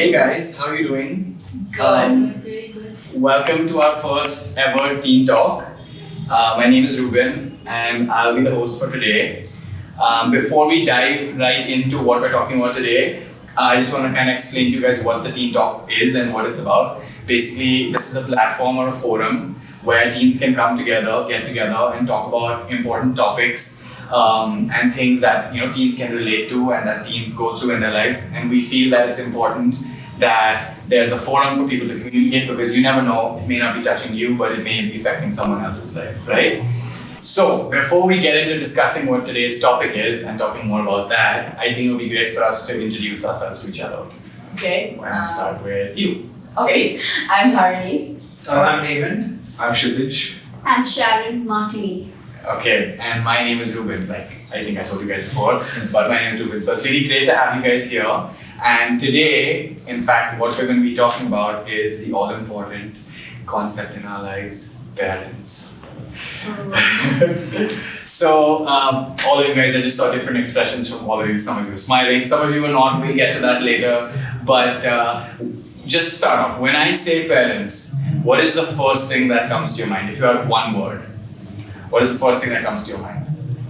Hey guys, how are you doing? Really good. Welcome to our first ever Teen Talk. My name is Ruben and I'll be the host for today. Before we dive right into what we're talking about today, I just want to kind of explain to you guys what the Teen Talk is and what it's about. Basically, this is a platform or a forum where teens can come together, get together, and talk about important topics and things that teens can relate to and that teens go through in their lives. And we feel that it's important that there's a forum for people to communicate, because you never know, it may not be touching you, but it may be affecting someone else's life, right? So before we get into discussing what today's topic is and talking more about that, I think it would be great for us to introduce ourselves to each other. Okay. Why don't we start with you? Okay. I'm Harini. I'm Evan. I'm Kshitij. I'm Sharon Martini. Okay, and my name is Ruben, like I think I told you guys before, but my name is Ruben. So it's really great to have you guys here. And today, in fact, what we're going to be talking about is the all-important concept in our lives, parents. So, all of you guys, I just saw different expressions from all of you. Some of you were smiling, some of you were not. We'll get to that later. But just to start off, when I say parents, what is the first thing that comes to your mind? If you had one word, what is the first thing that comes to your mind?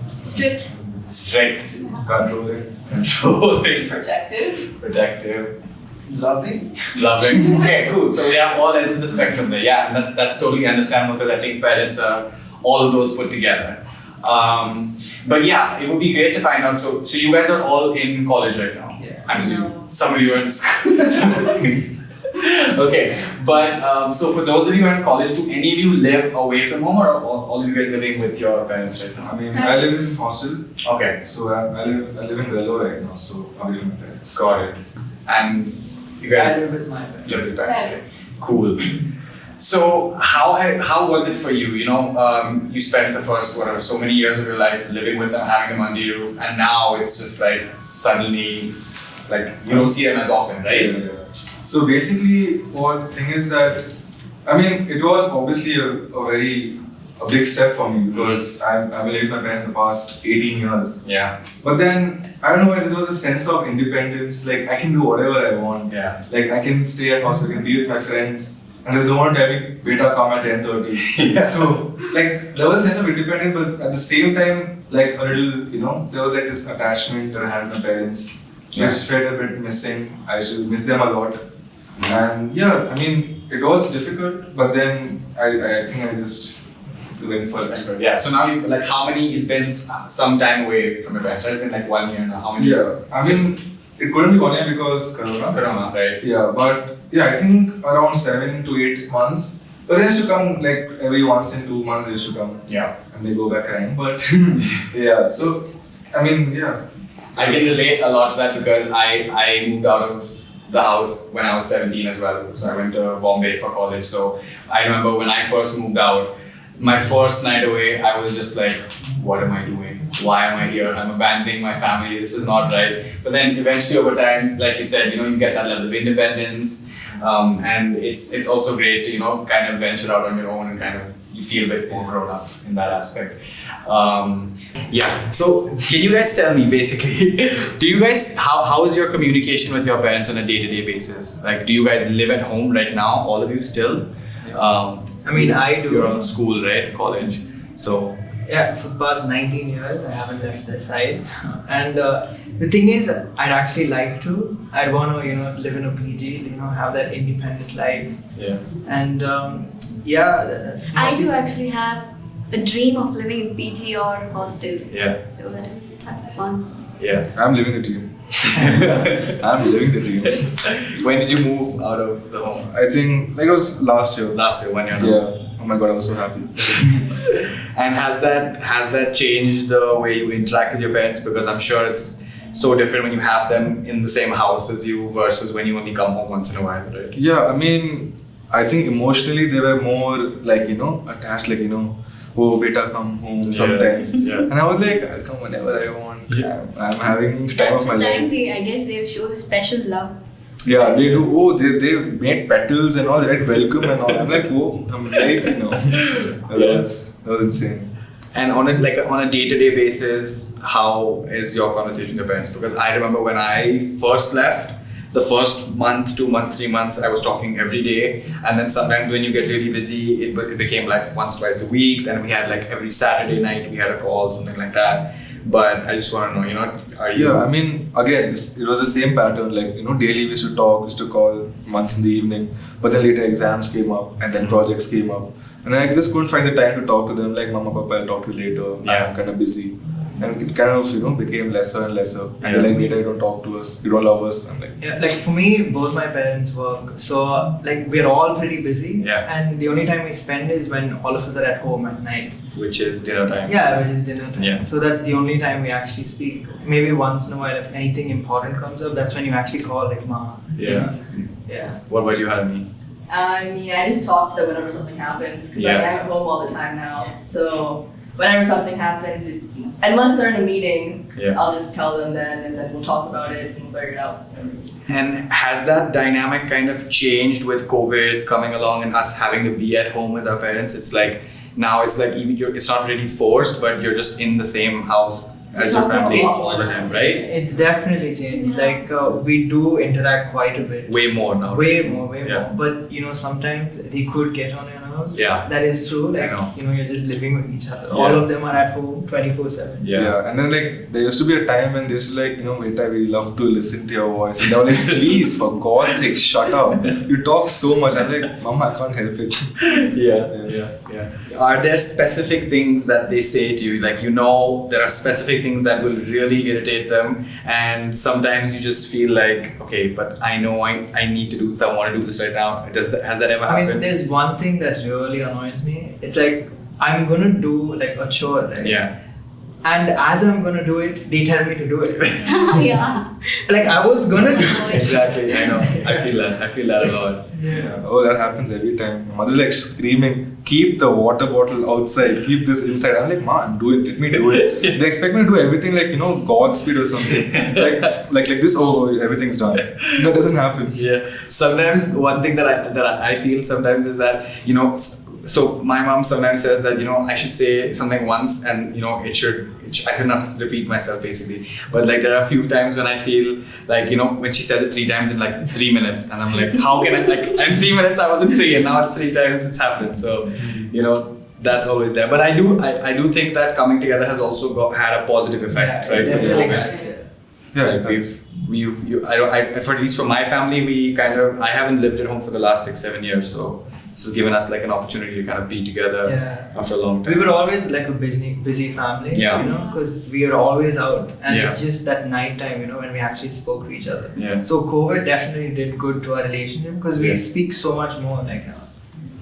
Strict. Strict, Controlling. controlling, Protective. protective, Loving. loving. Okay, cool. So we have all ends of the spectrum there. Yeah, and that's totally understandable, because I think parents are all of those put together. But yeah, it would be great to find out. So you guys are all in college right now. Yeah. I'm assuming some of you are in school. Okay, but so for those of you who are in college, do any of you live away from home, or all of you guys living with your parents right now? I mean, I live in hostel, Okay, so I live in Vellore right now, so I'm with my parents. got it. And you I guys live with my parents. live with parents, right? Parents. Cool. So how was it for you? You spent the first so many years of your life living with them, having them under your roof, and now it's just like suddenly, like you don't see them as often, right? Yeah. So basically, what the thing is that, I mean, it was obviously a big step for me, because I've been living with my parents the past 18 years. Yeah. But then, I don't know why, there was a sense of independence, like I can do whatever I want. Yeah. Like I can stay at hostel, I can be with my friends, and there's no one tell me, beta, come at 10:30. Yeah. So, like, there was a sense of independence, but at the same time, like a little, there was like this attachment that I had with my parents, Yeah. which felt a bit missing. I should miss them a lot. And yeah, I mean, it was difficult, but then I think I just went for it. Yeah. So now how many? It's been some time away from your parents, right? It's been like 1 year now. How many years? Yeah, I mean, it couldn't be 1 year because Corona. Corona, right? Yeah, but yeah, I think around 7 to 8 months. But they used to come like every once in 2 months. They used to come Yeah. and they go back crying. But yeah, so I mean, yeah. I can relate a lot to that, because I moved out of the house when I was 17 as well. So I went to Bombay for college. So I remember when I first moved out, my first night away, I was just like, what am I doing? Why am I here? I'm abandoning my family. This is not right. But then eventually over time, like you said, you get that level of independence. And it's also great to, kind of venture out on your own and kind of you feel a bit more grown up in that aspect. Yeah. So can you guys tell me basically, do you guys, how is your communication with your parents on a day-to-day basis? Like, do you guys live at home right now, all of you still? I mean, I do. You're on school, right? College. So Yeah, for the past 19 years, I haven't left this side. And the thing is, I'd actually like to. I'd want to, live in a PG, have that independent life. yeah. And yeah, that's I do actually have a dream of living in PG or hostel. Yeah. So that is fun. Yeah. I'm living the dream. I'm living the dream. When did you move out of the home? I think like it was last year. Last year, 1 year now. Yeah. Oh my god, I was so happy. And has that changed the way you interact with your parents? Because I'm sure it's so different when you have them in the same house as you versus when you only come home once in a while, right? Yeah, I mean, I think emotionally they were more like, attached, like, oh, beta, come home sometimes. Yeah. And I was like, I'll come whenever I want. Yeah. I'm having time That's of my the time life. I guess they show the special love. Yeah, they do. Oh, they made petals and all, right? Welcome and all. I'm like, oh, I'm like, That was insane. And on a day-to-day basis, how is your conversation with your parents? Because I remember when I first left, the first month, 2 months, 3 months, I was talking every day, and then sometimes when you get really busy, it became like once, twice a week. Then we had like every Saturday night we had a call, something like that. But I just want to know, are you? Yeah, I mean, again, it was the same pattern. Like, daily we used to talk, we used to call once in the evening. But then later exams came up and then projects came up. And then I just couldn't find the time to talk to them. Like, Mama, Papa, I'll talk to you later. Yeah. I'm kind of busy. And it kind of, became lesser and lesser. And Yeah. they're like, later you don't talk to us, you don't love us. I'm like, Yeah, like for me, both my parents work, so like we're all pretty busy. Yeah. And the only time we spend is when all of us are at home at night. Which is dinner time. Yeah, which is dinner time. Yeah. So that's the only time we actually speak. Maybe once in a while, if anything important comes up, that's when you actually call like Ma. Yeah. Yeah. What about you, Harani? I mean, I just talk to them whenever something happens because Yeah. I'm at home all the time now. So whenever something happens, unless they're in a meeting, Yeah. I'll just tell them then, and then we'll talk about it and we'll figure it out. Whatever it is. And has that dynamic kind of changed with COVID coming along and us having to be at home with our parents? It's like now it's like it's not really forced, but you're just in the same house as your family It's- all the time, right? It's definitely changed. Yeah. Like we do interact quite a bit. Way more now. Way more. Yeah. But sometimes they could get on your nerves. Yeah. That is true. Like know. you're just living with each other. Yeah. All of them are at home 24/7. Yeah. And then like there used to be a time when they used to like, Veta, we love to listen to your voice. And they were like, please, for God's sake, shut up. You talk so much. I'm like, Mama, I can't help it. Yeah. Are there specific things that they say to you? Like, there are specific things that will really irritate them, and sometimes you just feel like, okay, but I know I need to do this, I want to do this right now. Has that ever I mean, happened? there's one thing that really annoys me. It's like I'm gonna do like a chore, right? Yeah. And as I'm gonna do it, they tell me to do it. Yeah. Like I was gonna do it. Exactly. I know. I feel that a lot. Yeah. Oh, that happens every time. My mother's like screaming, keep the water bottle outside, keep this inside. I'm like, Ma, I'm doing it, let me do it. They expect me to do everything like, Godspeed or something. like this, oh, everything's done. That doesn't happen. Yeah. Sometimes one thing that I feel sometimes is that, so my mom sometimes says that, I should say something once and, I shouldn't have to repeat myself basically. But like there are a few times when I feel like, when she says it 3 times in like 3 minutes and I'm like, how can I, like in 3 minutes I wasn't free and now it's 3 times it's happened. So, that's always there. But I do think that coming together has also had a positive effect, Yeah, right? definitely. Yeah, Like for at least for my family, I haven't lived at home for the last 6-7 years, so this has given us like an opportunity to kind of be together Yeah. after a long time. We were always like a busy family, Yeah. because we were always out, and Yeah. it's just that night time, when we actually spoke to each other. Yeah. So COVID definitely did good to our relationship because we Yeah. speak so much more like now.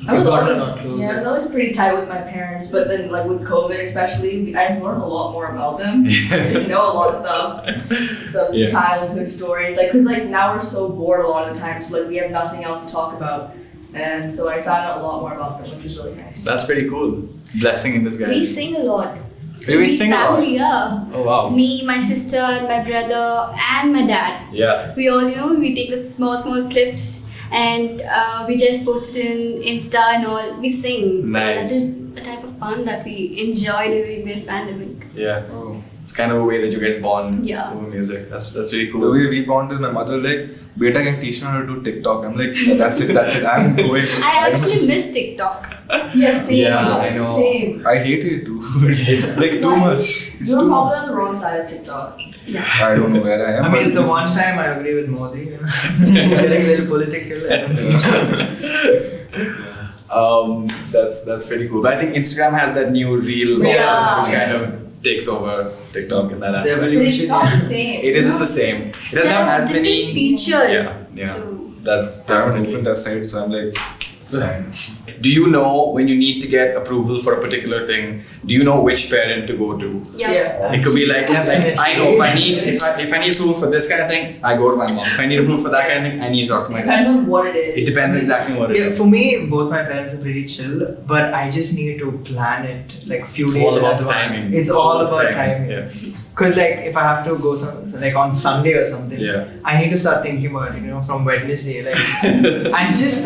I was We've gotten always, a lot closer. yeah, I was always pretty tight with my parents, but then like with COVID especially, I've learned a lot more about them. I didn't know a lot of stuff, some Yeah. childhood stories, like because like now we're so bored a lot of the time, so like we have nothing else to talk about, and so I found out a lot more about them, which is really nice. That's pretty cool. Blessing in disguise. We sing a lot. We sing a lot? Family, yeah. Oh wow. Me, my sister, my brother, and my dad. Yeah. We all, we take the small clips and we just post it in Insta and all. We sing. So that Nice. is a type of fun that we enjoy during this pandemic. Yeah. Oh. It's kind of a way that you guys bond Yeah. over music. That's really The cool. way we bond is my mother like, Beta can teach me how to do TikTok. I'm like, that's it. I'm going. I actually miss TikTok. Yeah, same. Yeah, I know. Same. I hate it too. It's like too Like, much. It's You're too much. probably on the wrong side of TikTok. Yeah. I don't know where I am. I but mean, it's the this- one time I agree with Modi. Getting a little political. I don't know. That's pretty cool. But I think Instagram has that new reel Yeah. option, which kind of takes over TikTok in that It's aspect. But it's not the same. It isn't the same. It doesn't have as different many features. Yeah. So, That's I haven't opened that site, so I'm like, it's fine. Do you know when you need to get approval for a particular thing? Do you know which parent to go to? yeah. It could be like I know if I need approval for this kind of thing, I go to my mom. If I need approval for that kind of thing, I need to talk to my dad. Depends on what it is. It depends exactly what it Yeah, is. for me, both my parents are pretty chill, but I just need to plan it like few It's days all in about the advance. timing. It's all about timing. Yeah. Because like if I have to go like on Sunday or something, Yeah. I need to start thinking about it, from Wednesday. Like I'm just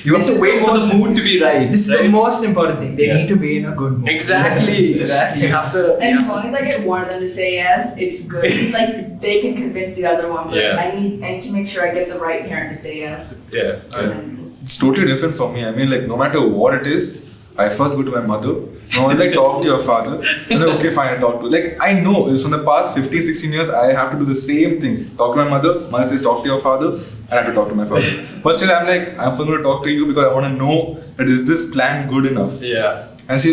You have this to is wait the for the most- mood mood to be right. This is right? the most important thing. They Yeah. need to be in a good mood. Exactly. You have to. And as long as I get one of them to say yes, it's good. It's like they can convince the other one, but Yeah. I need to make sure I get the right parent to say yes. Yeah. And then- It's totally different for me. I mean, like, no matter what it is, I first go to my mother. No, I like talk to your father. And then, okay, fine, I talk to. Like, I know it's from the past 15, 16 years, I have to do the same thing. Talk to my mother. Mother says, talk to your father. I have to talk to my father. But still, I'm like, I'm first going to talk to you because I want to know that is this plan good enough. Yeah. And she,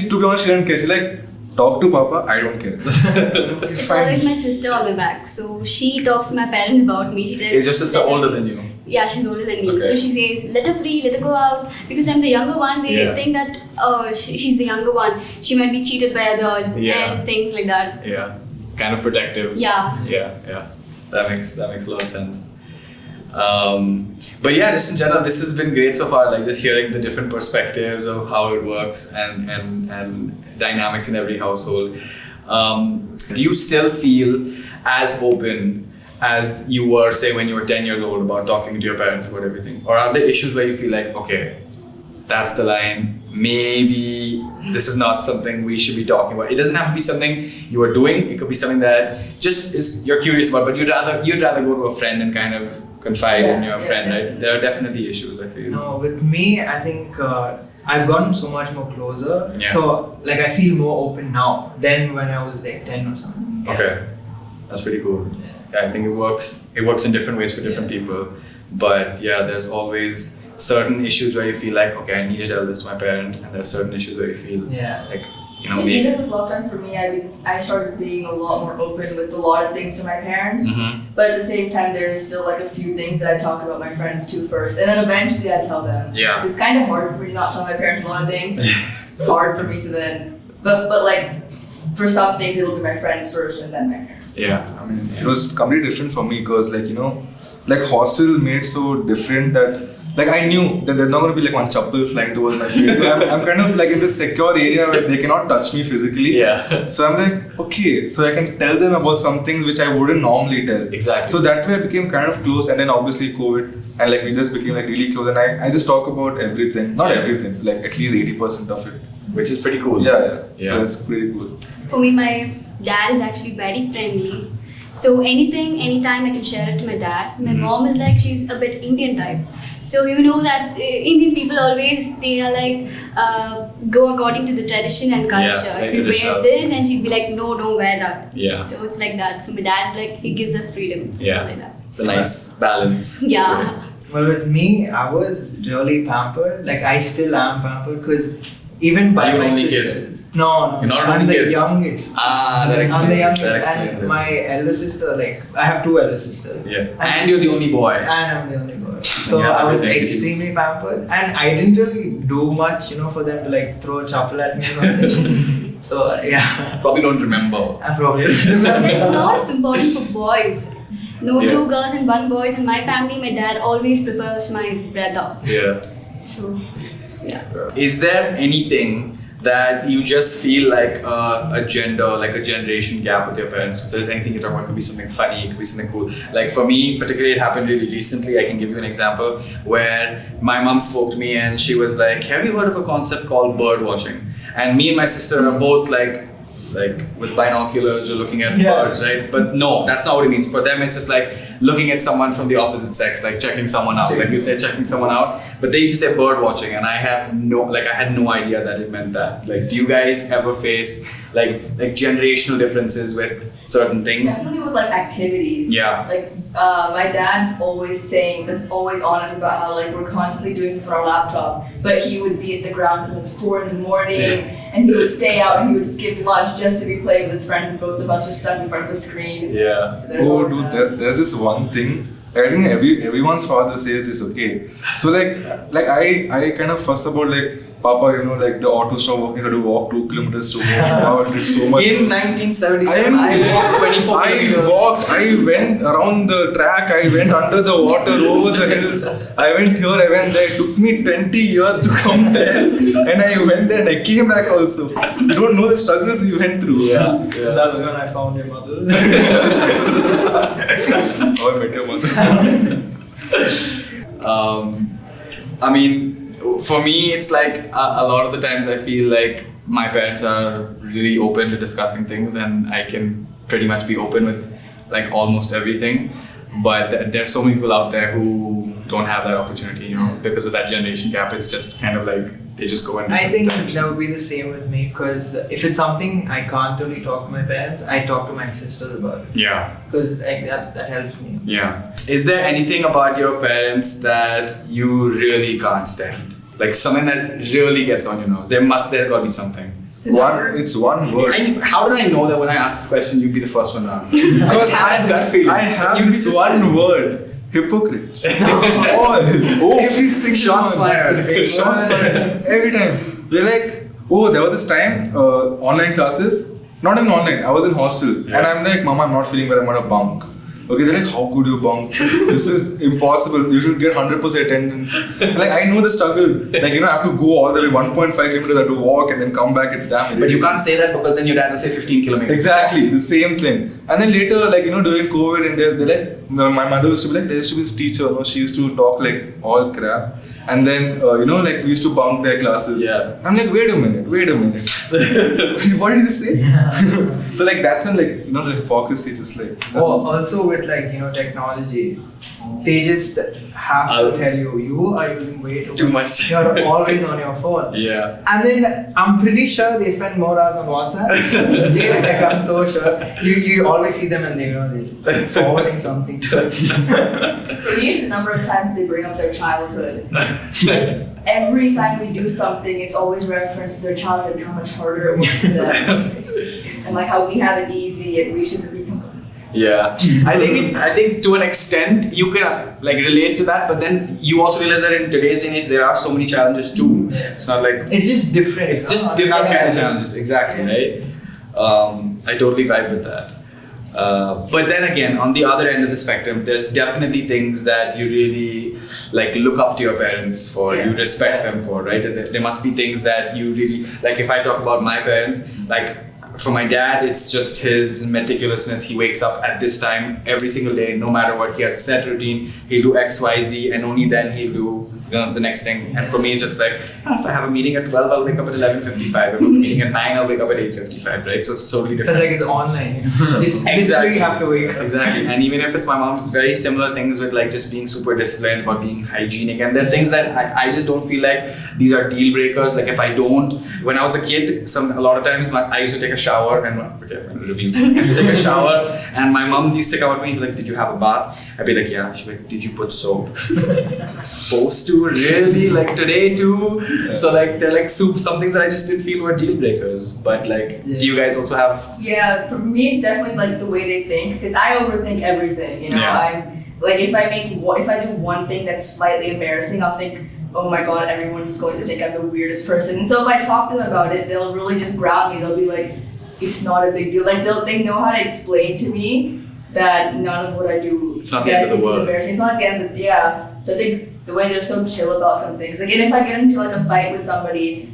to be honest, she didn't care. She like, talk to Papa. I don't care. Okay, It's fine. always my sister on my back. So she talks to my parents about me. She tells, Is your sister let her- older than you? Yeah, she's older than me. Okay. So she says, let her free, let her go out. Because I'm the younger one, they Yeah. think that she's the younger one. She might be cheated by others Yeah. and things like that. Yeah. Kind of protective. Yeah. Yeah. That makes a lot of sense. But yeah, just in general, this has been great so far. Like just hearing the different perspectives of how it works and dynamics in every household. Do you still feel as open as you were, say, when you were 10 years old about talking to your parents about everything? Or are there issues where you feel like, okay, that's the line, maybe this is not something we should be talking about? It doesn't have to be something you are doing, it could be something that just is you're curious about, but you'd rather go to a friend and kind of confide in your friend, right? There are definitely issues, I feel. No, with me, I think I've gotten so much more closer. Yeah. So, like, I feel more open now than when I was like 10 or something. Okay, that's pretty cool. Yeah, I think it works in different ways for different people, but yeah, there's always certain issues where you feel like, okay, I need to tell this to my parent, and there are certain issues where you feel Yeah. like, you I know, think maybe. even with lockdown for me, I started being a lot more open with a lot of things to my parents. Mhm. But at the same time, there's still like a few things that I talk about my friends to first, and then eventually I tell them. Yeah. It's kind of hard for me to not tell my parents a lot of things. It's hard for me to then, but like for some things it'll be my friends first and then my parents. Yeah. I mean, it was completely different for me because, like, you know, like hostel made so different that, like, I knew that there's not going to be like one chappal flying towards my face. So I'm kind of like in this secure area where they cannot touch me physically. Yeah. So I'm like, okay, so I can tell them about something which I wouldn't normally tell. Exactly. So that way I became kind of close, and then obviously COVID, and like we just became like really close, and I just talk about everything. Not everything, like at least 80% of it. Which is pretty cool. Yeah. Yeah. So it's pretty cool. For me, my dad is actually very friendly. So anything, anytime I can share it to my dad. My mom is like, she's a bit Indian type. So you know that Indian people always, they are like, go according to the tradition and culture. very If you wear traditional. this, and she'd be like, no, don't wear that. Yeah. So it's like that. So my dad's like, he gives us freedom. So Yeah. Like that. It's a nice balance. Yeah. Well, with me, I was really pampered. Like, I still am pampered because even by Are you my an only kid? sisters. No, You're not an I'm only the kid? youngest. Ah, that I'm explains the it. youngest, That explains and it. my elder sister, like, I have two elder sisters. Yeah. And you're the only boy. And I'm the only boy. So Yeah, I was exactly. extremely pampered. And I didn't really do much, you know, for them to like throw a chapel at me or something. So yeah, Probably don't remember. I probably It's not important for boys. No, Yeah. 2 girls and 1 boy. In my family, my dad always prefers my brother. Yeah. So, yeah. Is there anything that you just feel like a gender, like a generation gap with your parents? If there's anything you're talking about, it could be something funny, it could be something cool. Like for me, particularly, it happened really recently. I can give you an example where my mom spoke to me and she was like, have you heard of a concept called bird watching? And me and my sister are both like with binoculars, you're looking at Yeah. birds, right? But no, that's not what it means. For them, it's just like looking at someone from the opposite sex, like checking someone out. Like you said, checking someone out. But they used to say bird watching, and I had no idea that it meant that. Like, do you guys ever face like generational differences with certain things? Definitely with like activities. Yeah. Like my dad's always always honest about how like we're constantly doing stuff on our laptop, but he would be at the ground at like 4 in the morning, and he would stay out and he would skip lunch just to be playing with his friends, and both of us are stuck in front of a screen. Yeah. So there's Oh, always dude, that. there's this one thing. I think everyone's father says this. Okay, so like I kind of fuss about like, Papa, you know, like the auto stop working, so I had to walk 2 kilometers to home. Wow, I did so much. In 1977, I walked 24 I kilometers. walked, I went around the track, I went under the water, over the hills, I went here, I went there. It took me 20 years to come there, and I went there and I came back also. You don't know the struggles we went through. Yeah. That's when I found your mother. How I met your mother. I mean, for me, it's like a lot of the times I feel like my parents are really open to discussing things, and I can pretty much be open with like almost everything. But there's so many people out there who don't have that opportunity, you know, because of that generation gap. It's just kind of like they just go and. I think that would be the same with me, because if it's something I can't really talk to my parents, I talk to my sisters about it, Yeah. because like, that helps me. Yeah. Is there anything about your parents that you really can't stand? Like something that really gets on your nerves? There got to be something. It's one word. How did I know that when I asked this question, you'd be the first one to answer? I just had that gut feeling. I have You'd be this just one word. Hypocrites. All. Every single Shots one. fired. Shots fired. Every time. They're like, oh, there was this time, online classes. Not even online. I was in hostel. Yeah. And I'm like, Mama, I'm not feeling well. I'm going to bunk. Okay, they're like, how could you bunk? This is impossible. You should get 100% attendance. Like, I know the struggle. Like, you know, I have to go all the way 1.5 kilometers. I have to walk and then come back. It's damn. But you can't say that because then your dad will say 15 kilometers. Exactly, the same thing. And then later, like, you know, during COVID, and they're like, my mother used to be like, there used to be this teacher, you know, she used to talk like all crap. And then, you know, like, we used to bunk their classes. Yeah. I'm like, wait a minute. What did you say? So, like, that's when, like, you know, the hypocrisy just like. Also with like, you know, technology, they just have to tell you are using way Too much. You're always on your phone. Yeah. And then I'm pretty sure they spend more hours on WhatsApp. I'm so sure. You always see them and they're forwarding something to us. For me, it's the number of times they bring up their childhood. Every time we do something, it's always reference to their childhood and how much harder it was for them. And like how we have it easy and we should be. Yeah, I think to an extent you can like relate to that, but then you also realize that in today's day and age there are so many challenges too. It's not like It's just different. it's just different kind of challenges. Exactly, right? I totally vibe with that. But then again, on the other end of the spectrum, there's definitely things that you really like look up to your parents for. You respect them for, right? There must be things that you really like. If I talk about my parents, like. For my dad, it's just his meticulousness. He wakes up at this time every single day, no matter what. He has a set routine. He'll do X, Y, Z, and only then he'll do the next thing. And for me, it's just like, if I have a meeting at 12, I'll wake up at 11:55. If I have a meeting at 9, I'll wake up at 8:55, right? So it's totally different. Because like it's online. Just Exactly. literally have to wake up. Exactly. And even if it's my mom's very similar things with like just being super disciplined, about being hygienic, and there are things that I just don't feel like these are deal breakers. Like if I don't, when I was a kid, a lot of times I used to take a shower and I'm gonna reveal something. I used to take a shower and my mom used to come up to me and be like, did you have a bath? I'd be like, yeah. She'd be like, did you put soap? Supposed to? Really? Like today too? So like they're like something that I just didn't feel were deal breakers. But like, do you guys also have? Yeah, for me it's definitely like the way they think, because I overthink everything. You know, Yeah. I'm like if I do one thing that's slightly embarrassing, I'll think, oh my god, everyone's going to think I'm the weirdest person. And so if I talk to them about it, they'll really just ground me. They'll be like, it's not a big deal. Like they know how to explain to me that none of what I do It's not the end of the world. is embarrassing. It's not the end of So I think the way they're so chill about some things. Like, and if I get into like a fight with somebody,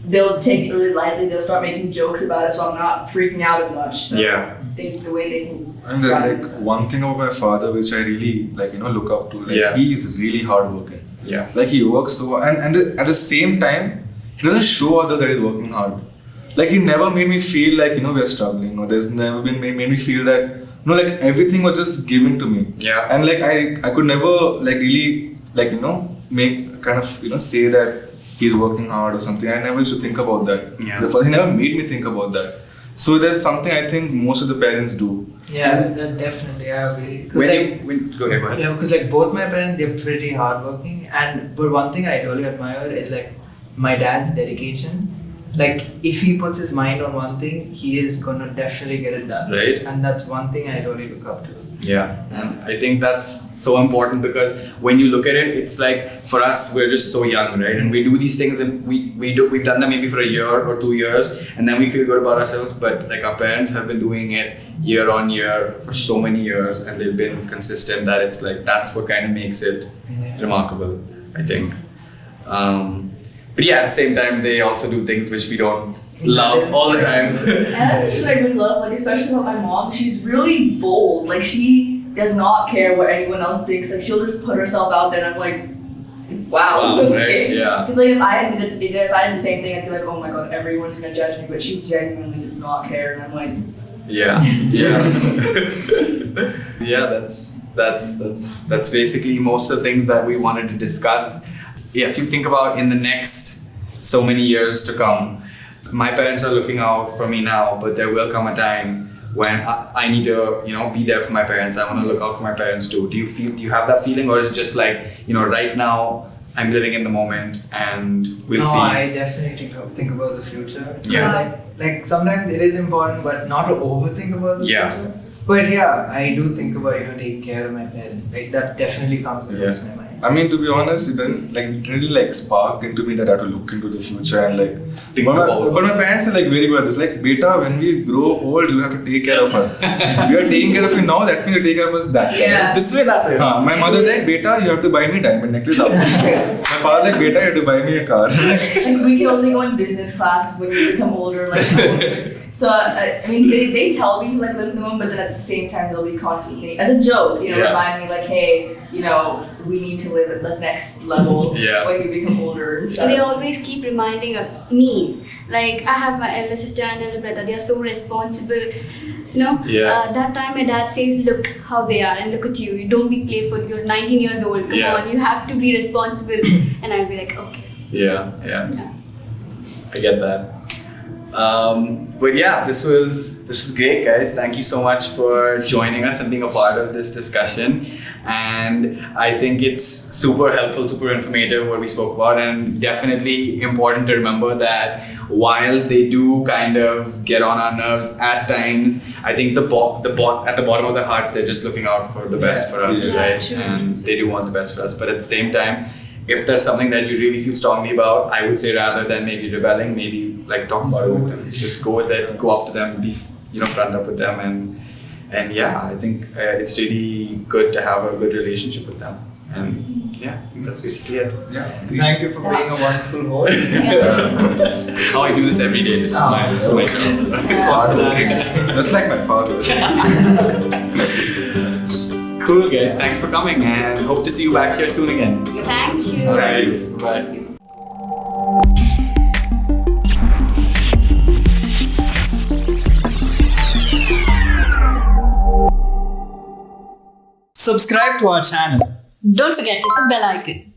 they'll take it really lightly. They'll start making jokes about it, so I'm not freaking out as much. So Yeah. I think the way they can. And there's like one thing about my father which I really like, you know, look up to. Like Yeah. he is really hardworking. Yeah. Like he works so and at the same time, he doesn't show others that he's working hard. Like he never made me feel like, you know, we're struggling, or there's never been made me feel that, you know, like everything was just given to me. Yeah. And like I could never like really like, you know, make kind of, you know, say that he's working hard or something. I never used to think about that. Yeah. He never made me think about that. So there's something I think most of the parents do. Yeah, that definitely, I agree. 'Cause Go ahead. yeah, because like both my parents, they're pretty hardworking, but one thing I really admire is like my dad's dedication. Like if he puts his mind on one thing, he is gonna definitely get it done. Right. And that's one thing I really look up to. Yeah, and I think that's so important because when you look at it, it's like for us, we're just so young, right? And we do these things and we've done them maybe for a year or 2 years, and then we feel good about ourselves. But like our parents have been doing it year on year for so many years, and they've been consistent. That it's like that's what kind of makes it remarkable, I think. But yeah, at the same time, they also do things which we don't love all the time. And that's what I really love, like especially about my mom. She's really bold. Like she does not care what anyone else thinks. Like she'll just put herself out there, and I'm like, Wow. Wow, Okay. right? Yeah. Because like if I did the same thing, I'd be like, oh my god, everyone's gonna judge me. But she genuinely does not care, and I'm like, Yeah, yeah. That's basically most of the things that we wanted to discuss. Yeah, if you think about in the next so many years to come, my parents are looking out for me now, but there will come a time when I need to, be there for my parents. I want to look out for my parents too. Do you have that feeling, or is it just like, right now I'm living in the moment and we'll No, see? I definitely think about the future. Yeah. Like sometimes it is important, but not to overthink about the Yeah. future. But yeah, I do think about taking care of my parents. Like that definitely comes across my mind. I mean, to be honest, it didn't really spark into me that I have to look into the future and Think But about my parents are very good at this. Like, beta, when we grow old, you have to take care of us. We are taking care of you now. That means you take care of us that. Yeah. It's this way, that way. My mother beta, you have to buy me diamond necklace. My father beta, you have to buy me a car. like we can only go in business class when you become older. So I mean, they tell me to live in the moment, but then at the same time they'll be constantly, as a joke, remind me hey, we need to live at the next level when you become older. And stuff. They always keep reminding me. Like I have my elder sister and elder brother. They are so responsible. That time my dad says, "Look how they are, and look at you. You don't be playful. You're 19 years old. Come on, you have to be responsible." And I'll be like, "Okay." Yeah. I get that. But yeah, this was great, guys. Thank you so much for joining us and being a part of this discussion. And I think it's super helpful, super informative what we spoke about, and definitely important to remember that while they do kind of get on our nerves at times, I think at the bottom of their hearts, they're just looking out for the best for us, Yeah, right? true. And they do want the best for us. But at the same time, if there's something that you really feel strongly about, I would say rather than maybe rebelling, maybe talk about it with them. Just go with it, go up to them, be front up with them, and yeah, I think it's really good to have a good relationship with them. And yeah, I think that's basically it. Yeah. Thank you for being a wonderful host. Oh, I do this every day. This is my job. Just like my father. Cool, guys. Thanks for coming, and hope to see you back here soon again. Thank you. All right. Bye. Subscribe to our channel. Don't forget to hit the bell icon.